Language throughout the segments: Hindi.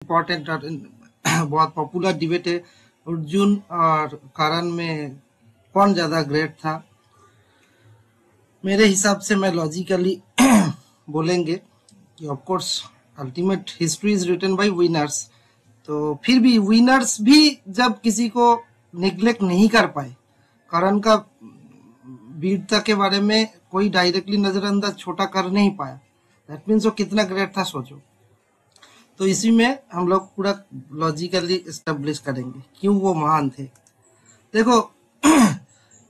इम्पोर्टेंट और बहुत पॉपुलर डिबेट है अर्जुन और करण में कौन ज्यादा ग्रेट था। मेरे हिसाब से मैं लॉजिकली बोलेंगे कि of course ultimate history is written by winners. तो फिर भी विनर्स भी जब किसी को निग्लेक्ट नहीं कर पाए, करण का वीरता के बारे में कोई डायरेक्टली नजरअंदाज छोटा कर नहीं पाया, दैट मीन्स वो कितना ग्रेट था सोचो। तो इसी में हम लोग पूरा लॉजिकली एस्टेब्लिश करेंगे क्यों वो महान थे। देखो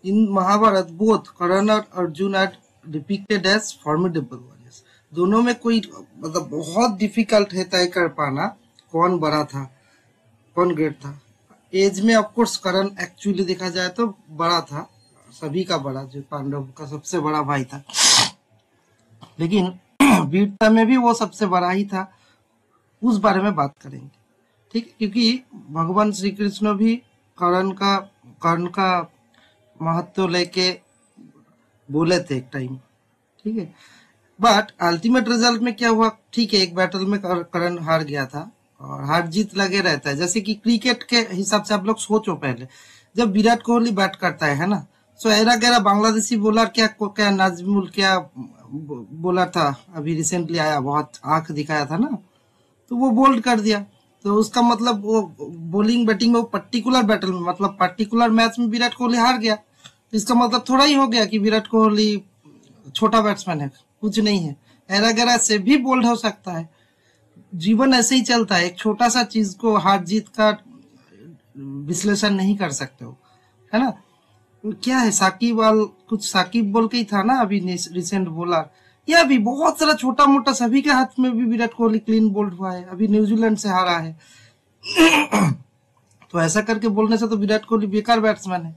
इन महाभारत बोथ कर्ण और Arjun are depicted as formidable warriors. दोनों में कोई मतलब बहुत डिफिकल्ट है तय कर पाना कौन बड़ा था कौन ग्रेट था। एज में ऑफ कोर्स कर्ण एक्चुअली देखा जाए तो बड़ा था, सभी का बड़ा, जो पांडव का सबसे बड़ा भाई था, लेकिन वीरता में भी वो सबसे बड़ा ही था। उस बारे में बात करेंगे, ठीक, क्योंकि भगवान श्री कृष्ण भी कर्ण का महत्व लेके बोले थे एक टाइम, ठीक है। बट अल्टीमेट रिजल्ट में क्या हुआ, ठीक है, एक बैटल में कर्ण हार गया था और हार जीत लगे रहता है। जैसे कि क्रिकेट के हिसाब से आप लोग सोचो, पहले जब विराट कोहली बैट करता है ना, सो एरा गैरा बांग्लादेशी बॉलर क्या नाजमुल क्या बॉलर था, अभी रिसेंटली आया, बहुत आंख दिखाया था ना, तो वो बोल्ड कर दिया। तो उसका मतलब वो बॉलिंग बैटिंग में वो पर्टिकुलर बैटल में, मतलब पर्टिकुलर मैच में विराट कोहली हार गया, तो इसका मतलब थोड़ा ही हो गया कि विराट कोहली छोटा बैट्समैन है, कुछ नहीं है। एरा गैरा से भी बोल्ड हो सकता है। जीवन ऐसे ही चलता है, एक छोटा सा चीज को हार जीत का विश्लेषण नहीं कर सकते हो, है ना। क्या है, साकिब बोल के ही था ना अभी रिसेंट बॉलर, या भी बहुत सारा छोटा मोटा सभी के हाथ में भी विराट कोहली क्लीन बोल्ड हुआ है, अभी न्यूजीलैंड से हारा है। तो ऐसा करके बोलने से तो विराट कोहली बेकार बैट्समैन है,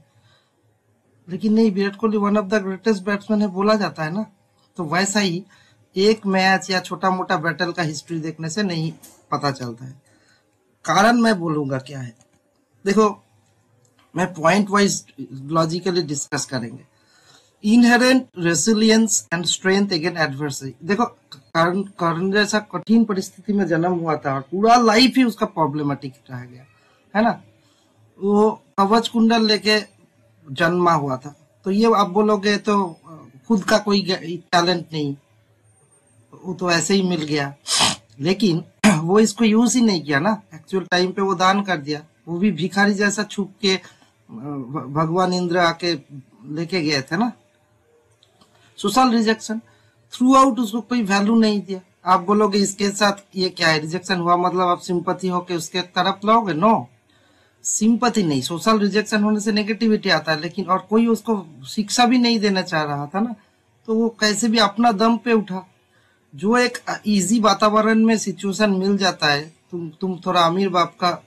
लेकिन नहीं, Virat Kohli one of the greatest batsman है बोला जाता है ना। तो वैसा ही एक मैच या छोटा मोटा बैटल का हिस्ट्री देखने से नहीं पता चलता है। कारण मैं बोलूंगा क्या है, देखो मैं पॉइंट वाइज लॉजिकली डिस्कस करेंगे। Inherent resilience and strength against adversary. देखो कर्ण जैसा कठिन परिस्थिति में जन्म हुआ था और पूरा लाइफ ही उसका प्रॉब्लमेटिक रह गया, है ना। वो कवच कुंडल लेके जन्मा हुआ था, तो ये आप बोलोगे तो खुद का कोई टैलेंट नहीं, वो तो ऐसे ही मिल गया, लेकिन वो इसको यूज ही नहीं किया ना, एक्चुअल टाइम पे वो दान कर दिया। वो भी भिखारी जैसा छुप के भगवान इंद्र आके लेके गए थे ना। सोशल रिजेक्शन थ्रू आउट, उसको कोई वैल्यू नहीं दिया। आप बोलोगे इसके साथ ये क्या है, रिजेक्शन हुआ मतलब आप सिंपैथी होके उसके तरफ लाओगे, नो, सिंपैथी नहीं, सोशल रिजेक्शन होने से नेगेटिविटी आता है, लेकिन और कोई उसको शिक्षा भी नहीं देना चाह रहा था ना, तो वो कैसे भी अपना दम पे उठा। जो एक इजी वातावरण में सिचुएशन मिल जाता है, तुम थोड़ा अमीर बाप का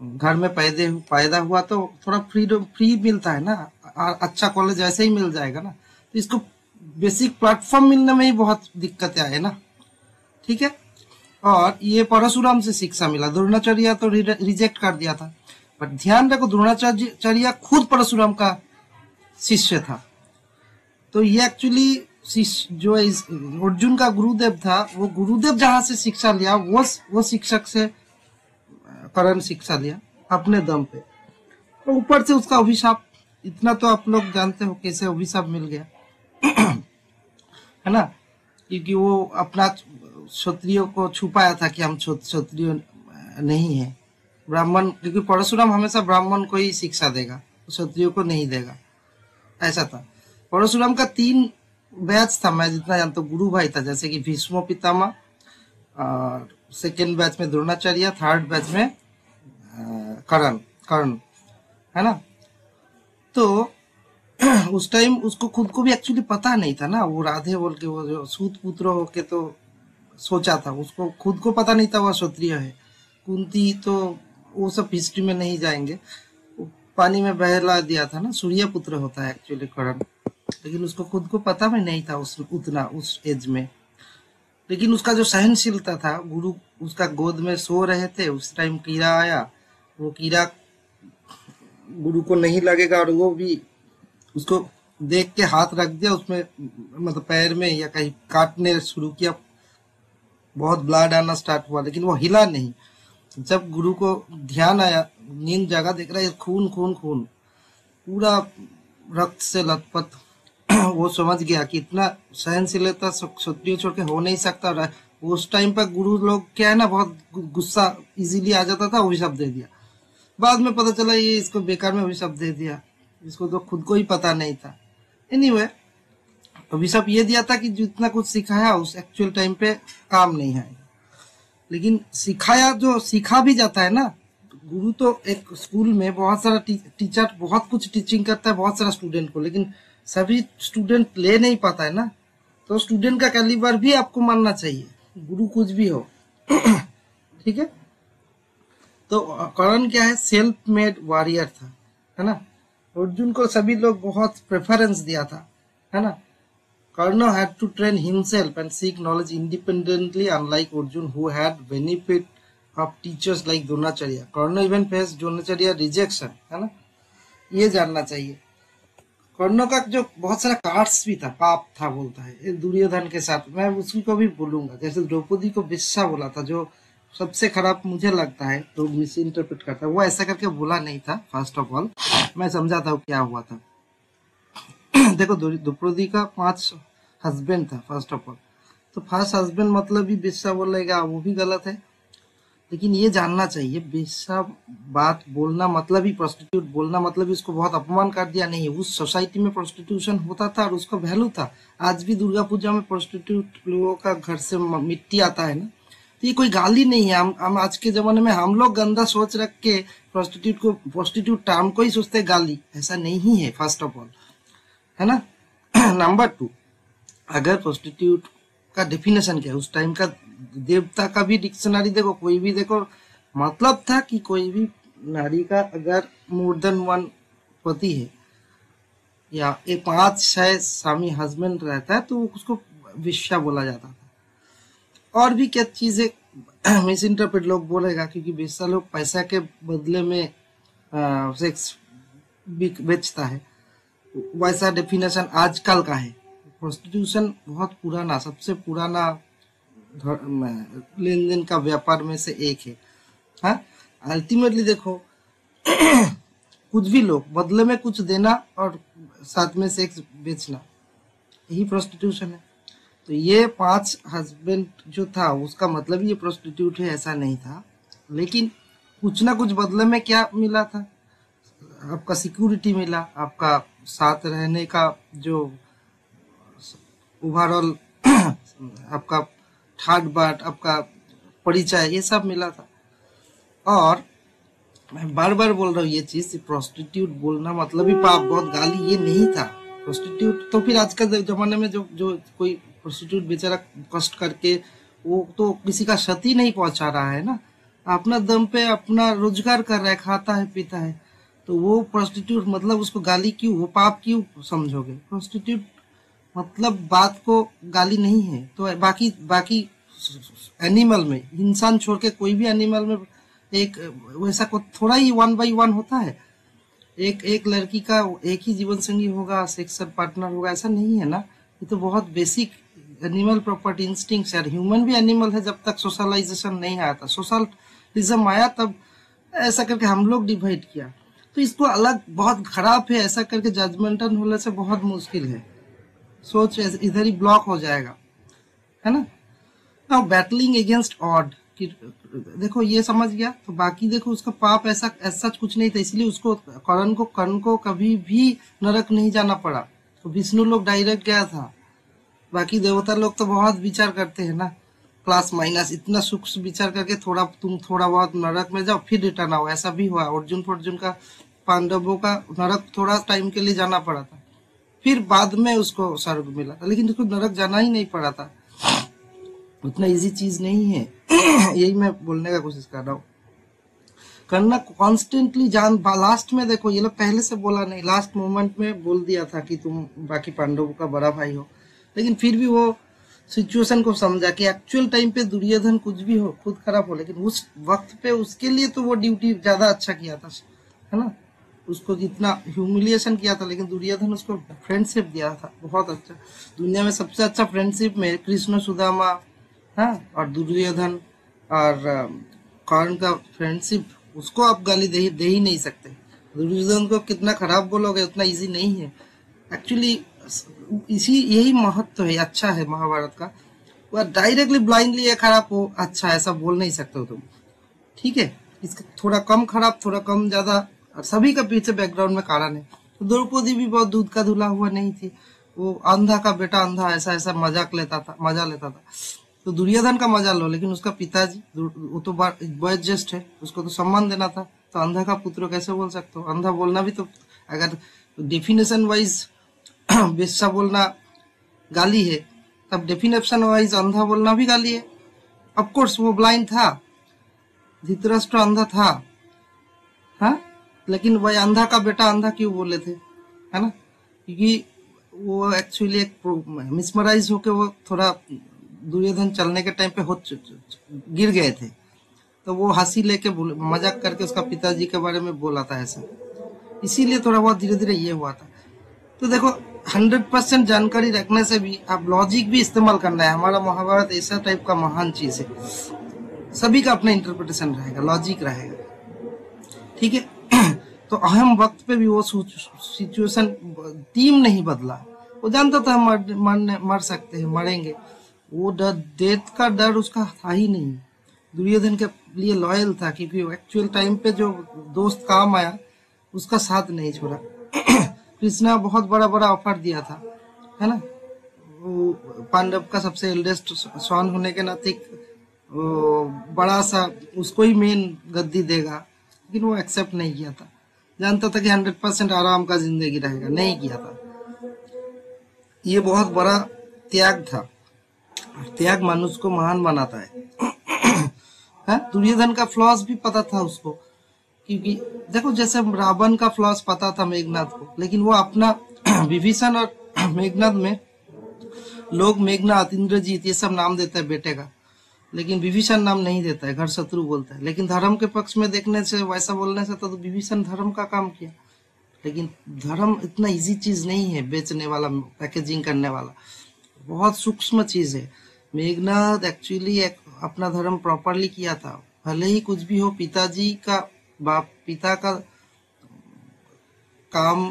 घर में पैदा हुआ तो थोड़ा फ्री मिलता है ना, अच्छा कॉलेज ऐसे ही मिल जाएगा ना, तो इसको बेसिक प्लेटफॉर्म मिलने में ही बहुत दिक्कतें आए ना, ठीक है। और ये परशुराम से शिक्षा मिला, द्रोणाचार्य तो रिजेक्ट कर दिया था, पर ध्यान रखो द्रोणाचार्य खुद परशुराम का शिष्य था। तो ये एक्चुअली जो अर्जुन का गुरुदेव था, वो गुरुदेव जहां से शिक्षा लिया वो शिक्षक से कर्ण शिक्षा लिया अपने दम पे, तो ऊपर से उसका अभिशाप, इतना तो आप लोग जानते हो कैसे अभिशाप मिल गया, है ना, क्योंकि वो अपना क्षत्रियो को छुपाया था कि हम क्षत्रिय नहीं है, ब्राह्मण, क्योंकि परशुराम हमेशा ब्राह्मण को ही शिक्षा देगा, क्षत्रियो को नहीं देगा, ऐसा था। परशुराम का 3 बैच था, मैं जितना जानता हूँ, गुरु भाई था, जैसे कि भीष्म पितामह, सेकेंड बैच में द्रोणाचार्य, थर्ड बैच में कर्ण, है ना। तो उस टाइम उसको खुद को भी एक्चुअली पता नहीं था ना, वो राधे बोल के वो जो सूत पुत्र होके तो सोचा था, उसको खुद को पता नहीं था वो क्षत्रिय है। कुंती तो वो सब हिस्ट्री में नहीं जाएंगे, पानी में बहला दिया था ना, सूर्य पुत्र होता है एक्चुअली कर्ण, लेकिन उसको खुद को पता भी नहीं था उतना उस एज में। लेकिन उसका जो सहनशीलता था, गुरु उसका गोद में सो रहे थे, उस टाइम कीड़ा आया, वो कीड़ा गुरु को नहीं लगेगा और वो भी उसको देख के हाथ रख दिया उसमें, मतलब पैर में या कहीं काटने शुरू किया, बहुत ब्लड आना स्टार्ट हुआ, लेकिन वो हिला नहीं। जब गुरु को ध्यान आया, नींद जागा, देख रहा है खून खून खून, पूरा रक्त से लथपथ। वो समझ गया कि इतना सहनशीलता क्षत्रिय छोड़ के हो नहीं सकता। उस टाइम पर गुरु लोग क्या है ना, बहुत गुस्सा इजीली आ जाता था, अभिशाप दे दिया। बाद में पता चला ये इसको बेकार में अभिशाप दे दिया, इसको तो खुद को ही पता नहीं था। एनीवे, अभिशाप ये दिया था कि जितना कुछ सिखाया उस एक्चुअल टाइम पे काम नहीं है। लेकिन सिखाया जो सीखा भी जाता है ना, गुरु तो एक स्कूल में बहुत सारा टीचर बहुत कुछ टीचिंग करता है बहुत सारा स्टूडेंट को, लेकिन सभी स्टूडेंट ले नहीं पाता है ना। तो स्टूडेंट का कैलिबर भी आपको मानना चाहिए, गुरु कुछ भी हो। ठीक है। तो कर्ण क्या है, सेल्फ मेड वॉरियर था, है ना। अर्जुन को सभी लोग बहुत प्रेफरेंस दिया था, है ना। Karna had to train himself and seek knowledge independently, unlike Arjun, who had benefit of teachers like Dronacharya. Karna even faced Dronacharya rejection, है ना। ये जानना चाहिए। कर्ण का जो बहुत सारा कार्ड्स भी था, पाप था बोलता है दुर्योधन के साथ। मैं उसी को भी बोलूंगा, जैसे द्रौपदी को वेश्या बोला था, जो सबसे खराब मुझे लगता है, तो मिस इंटरप्रेट करता है। वो ऐसा करके बोला नहीं था। फर्स्ट ऑफ ऑल मैं समझाता हूँ क्या हुआ था। देखो, द्रौपदी का 5 हस्बैंड था फर्स्ट ऑफ ऑल। तो फर्स्ट हस्बैंड मतलब ही बेश्या बोलेगा, वो भी गलत है। लेकिन ये जानना चाहिए, बेश्या बात बोलना मतलब ही, प्रोस्टिट्यूट बोलना मतलब ही उसको बहुत अपमान कर दिया नहीं है। उस सोसाइटी में प्रोस्टिट्यूशन होता था और उसका वैल्यू था। आज भी दुर्गा पूजा में प्रोस्टिट्यूट लोगों का घर से मिट्टी आता है ना, तो ये कोई गाली नहीं है। हम आज के जमाने में हम लोग गंदा सोच रख के प्रोस्टिट्यूट टर्म को ही सोचते गाली। ऐसा नहीं है फर्स्ट ऑफ ऑल, है ना। नंबर 2, अगर प्रोस्टिट्यूट का डेफिनेशन क्या है उस टाइम का, देवता का भी डिक्शनरी देखो, कोई भी देखो, मतलब था कि कोई भी नारी का अगर मोर देन 1 पति है या 5-6 स्वामी हस्बैंड रहता है तो उसको वेश्या बोला जाता था। और भी क्या चीजें मिस इंटरप्रेट लोग बोलेगा, क्योंकि वेश्या लोग पैसा के बदले में सेक्स बेचता है, वैसा डेफिनेशन आजकल का है। प्रोस्टिट्यूशन बहुत पुराना, सबसे पुराना लेन देन का व्यापार में से एक है। हाँ, अल्टीमेटली देखो, कुछ भी लोग बदले में कुछ देना और साथ में सेक्स बेचना, यही प्रोस्टिट्यूशन है। तो ये 5 हस्बैंड जो था उसका मतलब ये प्रोस्टिट्यूट है ऐसा नहीं था। लेकिन कुछ ना कुछ बदले में क्या मिला था, आपका सिक्योरिटी मिला, आपका साथ रहने का जो ओवरऑल आपका ठाट बाट, आपका परिचय, ये सब मिला था। और मैं बार बार बोल रहा हूँ ये चीज, प्रोस्टिट्यूट बोलना मतलब ही पाप, बहुत गाली, ये नहीं था। प्रोस्टिट्यूट तो फिर आज के जमाने में जो कोई प्रोस्टिट्यूट बेचारा कष्ट करके, वो तो किसी का क्षति नहीं पहुंचा रहा है ना, अपना दम पे अपना रोजगार कर रहा है, खाता है पीता है। तो वो प्रोस्टिट्यूट मतलब उसको गाली क्यों, वो पाप क्यों समझोगे। प्रोस्टिट्यूट मतलब बात को गाली नहीं है। तो बाकी एनिमल में, इंसान छोड़ के कोई भी एनिमल में एक वैसा को थोड़ा ही 1 by 1 होता है। एक लड़की का एक ही जीवन संगी होगा, सेक्सुअल पार्टनर होगा, ऐसा नहीं है ना। ये तो बहुत बेसिक एनिमल प्रॉपर्टी इंस्टिंक्ट है। ह्यूमन भी एनिमल है जब तक सोशलाइजेशन नहीं आया था। सोशलिज्म आया तब ऐसा करके हम लोग डिवाइड किया। तो इसको अलग बहुत खराब है, ऐसा करके जजमेंटल होने से बहुत मुश्किल है। सोच इधर ही ब्लॉक हो जाएगा, है ना। नाउ बैटलिंग अगेंस्ट ऑड, देखो ये समझ गया। तो बाकी देखो उसका पाप ऐसा कुछ नहीं था, इसलिए उसको कर्ण को कभी भी नरक नहीं जाना पड़ा। तो विष्णु लोग डायरेक्ट गया था। बाकी देवता लोग तो बहुत विचार करते हैं ना, प्लस माइनस, इतना सूक्ष्म विचार करके तुम थोड़ा बहुत नरक में जाओ फिर रिटर्न आओ। ऐसा भी हुआ, अर्जुन का पांडवों का नरक थोड़ा टाइम के लिए जाना पड़ा था, फिर बाद में उसको स्वर्ग मिला था। लेकिन उसको नरक जाना ही नहीं पड़ा था, उतना इजी चीज नहीं है। यही मैं बोलने का कोशिश कर रहा हूँ। करना कॉन्स्टेंटली लास्ट में देखो, ये लोग पहले से बोला नहीं, लास्ट मोमेंट में बोल दिया था कि तुम बाकी पांडवों का बड़ा भाई हो। लेकिन फिर भी वो सिचुएशन को समझा कि एक्चुअल टाइम पे दुर्योधन कुछ भी हो, खुद खराब हो, लेकिन उस वक्त पे उसके लिए तो वो ड्यूटी ज्यादा अच्छा किया था, है ना। उसको जितना ह्यूमिलिएशन किया था, लेकिन दुर्योधन उसको फ्रेंडशिप दिया था, बहुत अच्छा। दुनिया में सबसे अच्छा फ्रेंडशिप में कृष्ण सुदामा, हाँ, और दुर्योधन और कर्ण का फ्रेंडशिप, उसको आप गाली दे ही नहीं सकते। दुर्योधन को कितना खराब बोलोगे उतना इजी नहीं है एक्चुअली। इसी यही महत्व है, अच्छा है महाभारत का। वह डायरेक्टली ब्लाइंडली ये खराब हो अच्छा ऐसा बोल नहीं सकते हो तुम, ठीक है। इसका थोड़ा कम खराब, थोड़ा कम ज्यादा, और सभी का पीछे बैकग्राउंड में कारण है। तो द्रौपदी भी बहुत दूध का धुला हुआ नहीं थी। वो अंधा का बेटा अंधा ऐसा ऐसा मजाक लेता था, मजा लेता था। तो दुर्योधन का मजा लो, लेकिन उसका पिताजी वो तो वयोज्येष्ठ है, उसको तो सम्मान देना था। तो अंधा का पुत्र कैसे बोल सकते हो? अंधा बोलना भी तो, अगर डेफिनेशन वाइज बेस्सा बोलना गाली है, तब डेफिनेशन वाइज अंधा बोलना भी गाली है। ऑफकोर्स वो ब्लाइंड था, धृतराष्ट्र अंधा था, हाँ, लेकिन वह अंधा का बेटा अंधा क्यों बोले थे, है ना? क्योंकि वो एक्चुअली एक मिसमराइज होके वो थोड़ा दुर्योधन चलने के टाइम पे गिर गए थे, तो वो हंसी लेके मजाक करके उसका पिताजी के बारे में बोला था ऐसा, इसीलिए थोड़ा बहुत धीरे धीरे ये हुआ था। तो देखो 100% जानकारी रखने से भी आप लॉजिक भी इस्तेमाल करना है। हमारा महाभारत ऐसा टाइप का महान चीज है, सभी का अपना इंटरप्रिटेशन रहेगा, लॉजिक रहेगा, ठीक है। तो अहम वक्त पे भी वो सिचुएशन, टीम नहीं बदला। वो जानता था हम मर सकते हैं, मरेंगे। वो डर, डेथ का डर उसका था ही नहीं। दुर्योधन के लिए लॉयल था, क्योंकि एक्चुअल टाइम पे जो दोस्त काम आया उसका साथ नहीं छोड़ा। कृष्णा बहुत बड़ा बड़ा ऑफर दिया था, है ना? वो पांडव का सबसे एल्डेस्ट सॉन होने के नाते बड़ा सा उसको ही मेन गद्दी देगा, लेकिन वो एक्सेप्ट नहीं किया था। जानता था कि 100% आराम का जिंदगी रहेगा, नहीं किया था। ये बहुत बड़ा त्याग था। त्याग मनुष्य को महान बनाता है। दुर्योधन का फ्लॉस भी पता था उसको, क्योंकि देखो जैसे रावण का फ्लॉस पता था मेघनाथ को, लेकिन वो अपना विभीषण और मेघनाथ में, लोग मेघनाथ, इंद्रजीत ये सब नाम देता है बेटे का, लेकिन विभीषण नाम नहीं देता है, घर शत्रु बोलता है। लेकिन धर्म के पक्ष में देखने से, वैसा बोलने से तो विभीषण धर्म का काम किया। लेकिन धर्म इतना इजी चीज नहीं है, बेचने वाला, पैकेजिंग करने वाला, बहुत सूक्ष्म चीज है। मेघनाथ एक्चुअली एक अपना धर्म प्रॉपरली किया था। भले ही कुछ भी हो, पिताजी का बाप, पिता का काम,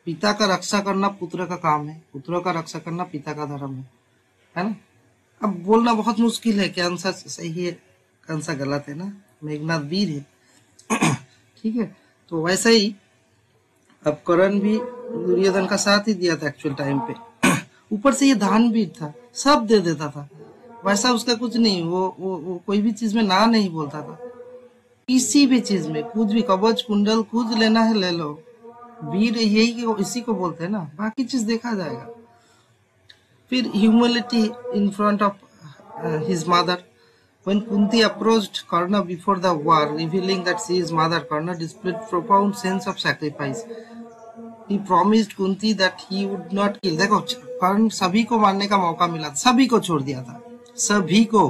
पिता का रक्षा करना पुत्र का काम है, पुत्र का रक्षा करना पिता का धर्म है ना? अब बोलना बहुत मुश्किल है, कौन सा सही है कौन सा गलत है ना। मेघनाथ वीर है। ठीक है, तो वैसे ही अब करण भी दुर्योधन का साथ ही दिया था एक्चुअल टाइम पे। ऊपर से ये दानवीर था, सब दे देता था, वैसा उसका कुछ नहीं। वो कोई भी चीज में ना नहीं बोलता था, किसी भी चीज में, कुछ भी, कवच कुंडल कुछ लेना है ले लो। वीर यही इसी को बोलते हैं ना, बाकी चीज देखा जाएगा। फिर humility in front of his mother. When Kunti approached Karna before the war, revealing that she is mother, Karna displayed profound sense of sacrifice. He promised Kunti that he would not kill. देखो कर्ण सभी को मारने का मौका मिला, सभी को छोड़ दिया था, सभी को,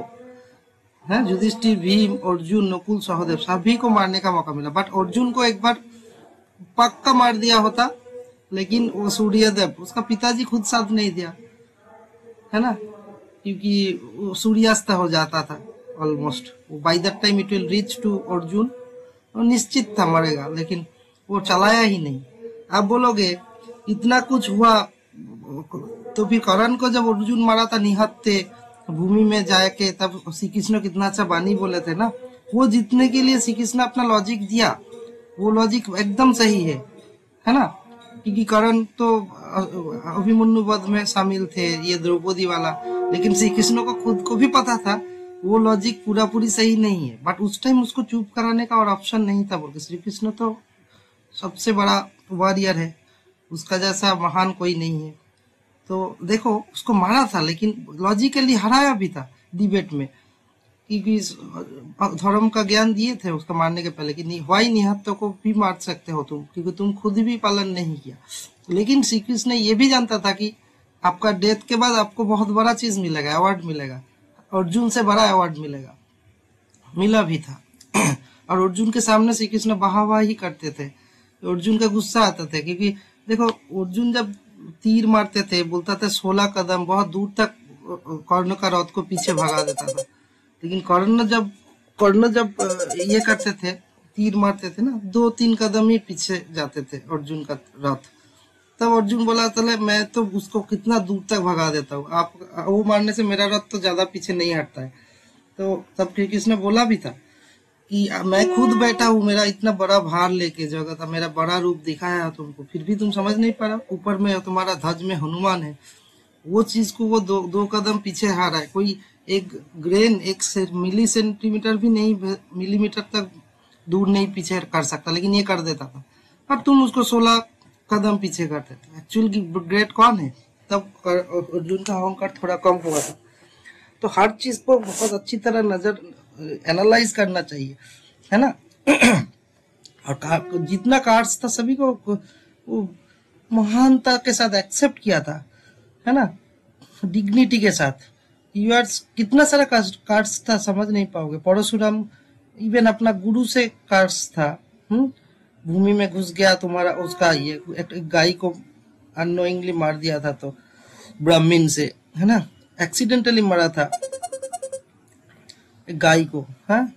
है, युधिष्ठिर, भीम, अर्जुन, नकुल, सहदेव, सभी को मारने का मौका मिला। बट अर्जुन को एक बार पक्का मार दिया होता, लेकिन वो सूर्यदेव, उसका पिताजी खुद साथ नहीं दिया, है ना, क्योंकि सूर्यास्त हो जाता था almost. By that time it will reach to Arjun, वो निश्चित था मरेगा, लेकिन वो चलाया ही नहीं। आप बोलोगे इतना कुछ हुआ, तो फिर कर्ण को जब अर्जुन मारा था निहत्थे भूमि में जाके, तब श्री कृष्ण कितना अच्छा बानी बोले थे ना, वो जीतने के लिए श्री कृष्ण अपना लॉजिक दिया। वो लॉजिक एकदम सही है ना, क्योंकि कर्ण तो अभिमन्यु वध में शामिल थे, ये द्रौपदी वाला, लेकिन श्री कृष्ण को खुद को भी पता था वो लॉजिक पूरा पूरी सही नहीं है। बट उस टाइम उसको चुप कराने का और ऑप्शन नहीं था, बोल के श्री कृष्ण तो सबसे बड़ा वॉरियर है, उसका जैसा महान कोई नहीं है। तो देखो उसको मारा था, लेकिन लॉजिकली हराया भी था डिबेट में, क्योंकि धर्म का ज्ञान दिए थे उसका मारने के पहले कि वाई निहत्तों को भी मार सकते हो तुम, क्योंकि तुम खुद भी पालन नहीं किया। लेकिन श्री कृष्ण ये भी जानता था कि आपका डेथ के बाद आपको बहुत बड़ा चीज मिलेगा, अवार्ड मिलेगा, अर्जुन से बड़ा अवार्ड मिलेगा, मिला भी था। और अर्जुन के सामने श्री कृष्ण वाह ही करते थे। अर्जुन का गुस्सा आता था, क्योंकि देखो अर्जुन जब तीर मारते थे बोलता था 16 कदम, बहुत दूर तक कर्ण का रथ को पीछे भगा देता था। लेकिन कर्ण जब कर्ण जब ये करते थे, तीर मारते थे ना, 2-3 कदम ही पीछे जाते थे अर्जुन का रथ। तब अर्जुन बोला चले मैं तो उसको कितना दूर तक भगा देता हूँ, आप वो मारने से मेरा रथ तो ज्यादा पीछे नहीं हटता है। तो तब श्री कृष्ण ने बोला भी था कि मैं खुद बैठा हूँ, मेरा इतना बड़ा भार लेके जगह था, मेरा बड़ा रूप दिखाया है तुमको, फिर भी तुम समझ नहीं पा रहा। ऊपर में तुम्हारा ध्वज में हनुमान है, वो चीज को वो दो कदम पीछे हारा है। कोई एक ग्रेन, एक मिली सेंटीमीटर भी नहीं, मिलीमीटर तक दूर नहीं पीछे कर सकता, लेकिन ये कर देता था। और तुम उसको 16 कदम पीछे करते थे। एक्चुअली ग्रेट कौन है? तब अर्जुन का अहंकार थोड़ा कम हुआ था। तो हर चीज को बहुत अच्छी तरह नजर एनालाइज करना चाहिए, है ना। और जितना कार्ड्स था सभी को वो महानता के साथ एक्सेप्ट किया था, है ना, डिग्निटी के साथ। यू आर कितना सारा कार्ड्स था समझ नहीं पाओगे। परशुराम इवन अपना गुरु से कार्ड्स था। भूमि में घुस गया तुम्हारा, उसका ये एक गाय को अननोइंगली मार दिया था, तो ब्राह्मण से, है ना, एक्सीडेंटली मरा था एक गाय को। हाँ,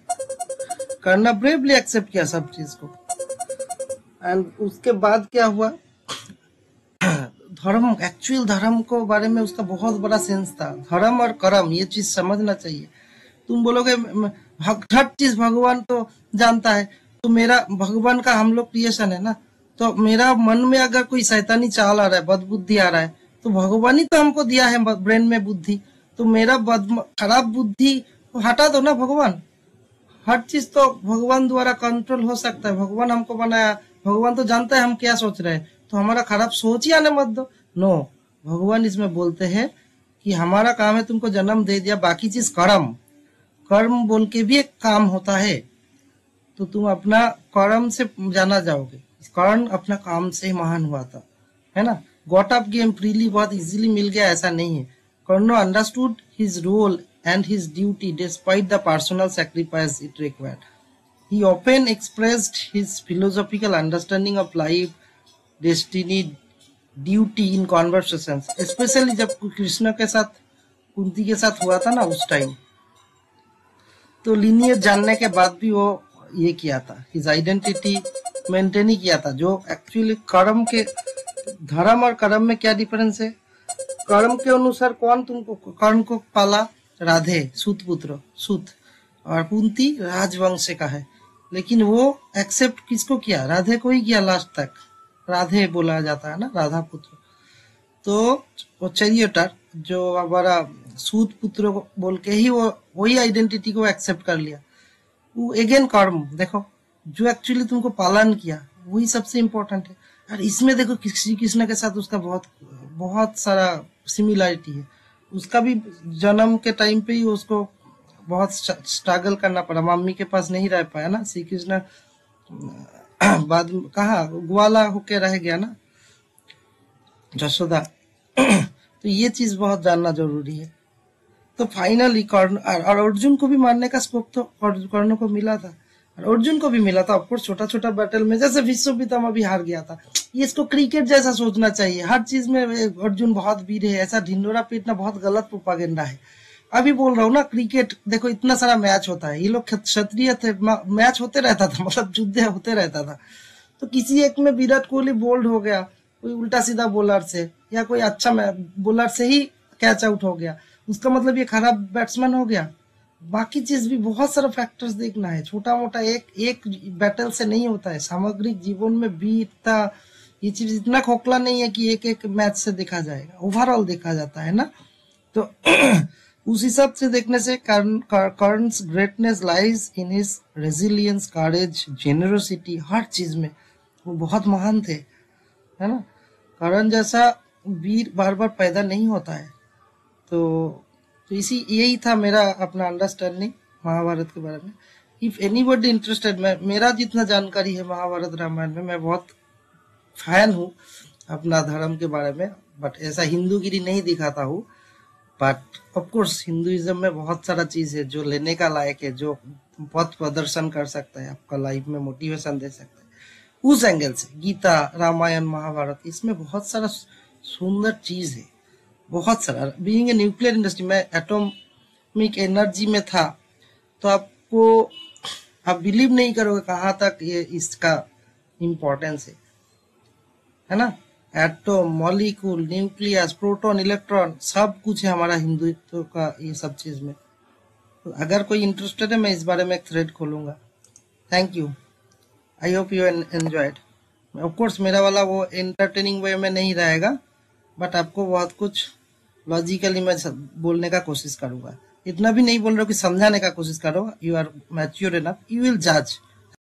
करना ब्रेवली एक्सेप्ट किया सब चीज को। एंड उसके बाद क्या हुआ, धर्म, एक्चुअल धर्म को बारे में उसका बहुत बड़ा सेंस था। धर्म और कर्म ये चीज समझना चाहिए। तुम बोलोगे हर चीज भगवान तो जानता है, तो मेरा भगवान का हम लोग क्रिएशन है ना, तो मेरा मन में अगर कोई शैतानी चाल आ रहा है, बदबुद्धि आ रहा है, तो भगवान ही तो हमको दिया है ब्रेन में बुद्धि, तो मेरा खराब बुद्धि हटा दो ना भगवान। हर चीज तो भगवान द्वारा कंट्रोल हो सकता है, भगवान हमको बनाया, भगवान तो जानता है हम क्या सोच रहे हैं, तो हमारा खराब सोच ही आने मत दो। नो, भगवान इसमें बोलते हैं कि हमारा काम है तुमको जन्म दे दिया, बाकी चीज कर्म, कर्म बोल के भी एक काम होता है, तो तुम अपना कर्म से जाना जाओगे। कर्ण अपना काम से ही महान हुआ था, है ना। गॉट अप गेम फ्रीली बहुत इजीली मिल गया ऐसा नहीं है। Karna understood his role and his duty despite the personal sacrifice it required. He often expressed his philosophical understanding of life, destiny, duty in conversations, especially जब कृष्ण के साथ, कुंती के साथ हुआ था ना उस टाइम, तो लीनियज जानने के बाद भी वो ये किया था, हिज आइडेंटिटी मेंटेन ही किया था। जो एक्चुअली कर्म के, धर्म और कर्म में क्या डिफरेंस है? कर्म के अनुसार कौन तुमको कर्ण को पाला? राधे, सूत पुत्र, सूत, और कुंती राजवंश का है, लेकिन वो एक्सेप्ट किसको किया? राधे को ही किया लास्ट तक। राधे बोला जाता है ना, राधा पुत्र। तो वो चैरियटर जो हमारा सूत पुत्र को बोल के ही वो वही आइडेंटिटी को एक्सेप्ट कर लिया। वो अगेन कर्म देखो, जो एक्चुअली तुमको पालन किया वही सबसे इम्पोर्टेंट है। और इसमें देखो श्री कृष्ण के साथ उसका बहुत बहुत सारा सिमिलरिटी है। उसका भी जन्म के टाइम पे ही उसको बहुत स्ट्रगल करना पड़ा, मम्मी के पास नहीं रह पाया ना श्री कृष्ण, बाद में कहा ग्वाला होके रह गया ना जशोदा। तो ये चीज बहुत जानना जरूरी है। तो फाइनली कर्ण, और अर्जुन को भी मारने का स्कोप तो कर्ण को मिला था, और अर्जुन को भी मिला था। ऑफकोर्स छोटा छोटा बैटल में, जैसे विश्व पितामह भी हार गया था। ये इसको क्रिकेट जैसा सोचना चाहिए, हर चीज में अर्जुन बहुत वीर है, ऐसा ढिंडोरा पीटना बहुत गलत प्रोपागेंडा है। अभी बोल रहा हूँ ना, क्रिकेट देखो इतना सारा मैच होता है, ये लोग क्षत्रिय थे, मैच होते रहता था, मतलब युद्ध होते रहता था। तो किसी एक में विराट कोहली बोल्ड हो गया, कोई उल्टा सीधा बॉलर से, या कोई अच्छा बॉलर से ही कैच आउट हो गया, उसका मतलब ये खराब बैट्समैन हो गया? बाकी चीज भी बहुत सारा फैक्टर्स देखना है, छोटा मोटा एक बैटल से नहीं होता है। सामग्रिक जीवन में वीरता, ये चीज इतना खोखला नहीं है कि एक एक मैच से देखा जाएगा, ओवरऑल देखा जाता है ना। तो उस हिसाब से देखने से कर्ण's greatness lies in his resilience, courage, generosity, हर चीज में वो बहुत महान थे, है ना। कर्ण जैसा वीर बार बार पैदा नहीं होता है। तो इसी यही था मेरा अपना अंडरस्टैंडिंग महाभारत के बारे में। इफ एनीबॉडी इंटरेस्टेड, मेरा जितना जानकारी है महाभारत रामायण में, मैं बहुत फैन हूँ अपना धर्म के बारे में, बट ऐसा हिंदूगिरी नहीं दिखाता हूँ। बट ऑफकोर्स हिंदुइज्म में बहुत सारा चीज है जो लेने का लायक है, जो पथ प्रदर्शन कर सकता है, आपका लाइफ में मोटिवेशन दे सकता है। उस एंगल से गीता, रामायण, महाभारत, इसमें बहुत सारा सुंदर चीज है, बहुत सारा। बीइंग ए न्यूक्लियर इंडस्ट्री, मैं एटॉमिक एनर्जी में था, तो आप आपको आप बिलीव नहीं करोगे कहाँ तक ये इसका इम्पोर्टेंस है ना। Atom, molecule, nucleus, proton, electron, सब कुछ है हमारा हिंदुत्व का ये सब चीज में। तो अगर कोई इंटरेस्टेड है मैं इस बारे में एक थ्रेड खोलूंगा। Thank you, I hope you enjoyed. Of course मेरा वाला वो एंटरटेनिंग वे में नहीं रहेगा, बट आपको बहुत कुछ लॉजिकली मैं बोलने का कोशिश करूंगा। इतना भी नहीं बोल रहा हूँ कि समझाने का कोशिश करो, you are mature enough, you will जज